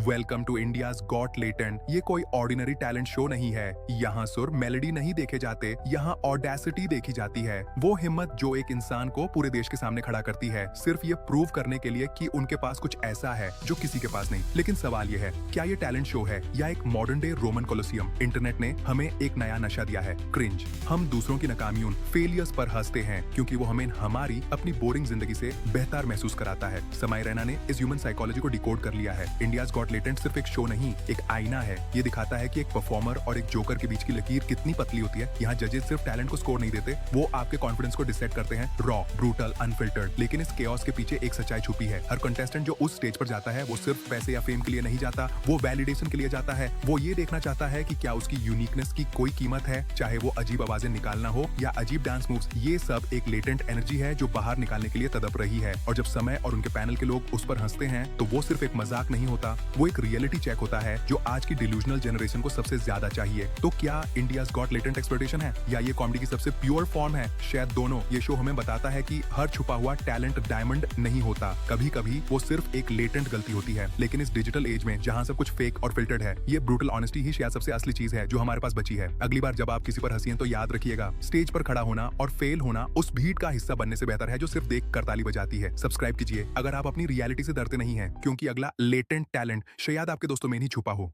Welcome to India's got latent. ये कोई ordinary talent show नहीं है। यहाँ सुर मेलोडी नहीं देखे जाते, यहाँ ऑडेसिटी देखी जाती है। वो हिम्मत जो एक इंसान को पूरे देश के सामने खड़ा करती है, सिर्फ ये प्रूव करने के लिए कि उनके पास कुछ ऐसा है जो किसी के पास नहीं। लेकिन सवाल ये है, क्या ये टैलेंट शो है या एक modern day Roman Colosseum? Internet ने हमें एक नया नशा दिया है, क्रिंज। हम दूसरों की नाकामियों, फेलियर्स पर हंसते हैं क्योंकि वो हमें हमारी अपनी बोरिंग जिंदगी से बेहतर महसूस कराता है। समाई रैना ने इस ह्यूमन साइकोलॉजी को डिकोड कर लिया है। इंडियाज गॉट लेटेंट सिर्फ एक शो नहीं, एक आईना है। ये दिखाता है कि एक परफॉर्मर और एक जोकर के बीच की लकीर कितनी पतली होती है। यहाँ जजेस सिर्फ टैलेंट को स्कोर नहीं देते, वो आपके कॉन्फिडेंस को डिसाइड करते हैं, रॉ, ब्रूटल, अनफिल्टर्ड। लेकिन इस केओस के पीछे एक सच्चाई छुपी है। हर कंटेस्टेंट जो उस स्टेज पर जाता है, वो सिर्फ पैसे या फेम के लिए नहीं जाता, वो वैलिडेशन के लिए जाता है। वो ये देखना चाहता है कि क्या उसकी यूनिकनेस की कोई कीमत है, चाहे वो अजीब आवाजें निकालना हो या अजीब डांस मूव्स। ये सब एक लेटेंट एनर्जी है जो बाहर निकालने के लिए तड़प रही है। और जब समय और उनके पैनल के लोग उस पर हंसते हैं, तो वो सिर्फ एक मजाक नहीं होता, वो एक रियलिटी चेक होता है जो आज की डिल्यूजनल जनरेशन को सबसे ज्यादा चाहिए। तो क्या इंडियाज गॉट लेटेंट एक्सप्लॉयटेशन है या ये कॉमेडी की सबसे प्योर फॉर्म है? शायद दोनों। ये शो हमें बताता है कि हर छुपा हुआ टैलेंट डायमंड नहीं होता, कभी कभी वो सिर्फ एक लेटेंट गलती होती है। लेकिन इस डिजिटल एज में जहाँ सब कुछ फेक और फिल्टर्ड है, ये ब्रूटल ऑनेस्टी ही शायद सबसे असली चीज है जो हमारे पास बची है। अगली बार जब आप किसी पर हंसिए तो याद रखिएगा, स्टेज पर खड़ा होना और फेल होना उस भीड़ का हिस्सा बनने से बेहतर है जो सिर्फ देख कर ताली बजाती है। सब्सक्राइब कीजिए अगर आप अपनी रियलिटी से डरते नहीं हैं, क्योंकि अगला लेटेंट टैलेंट शायद आपके दोस्तों में नहीं छुपा हो।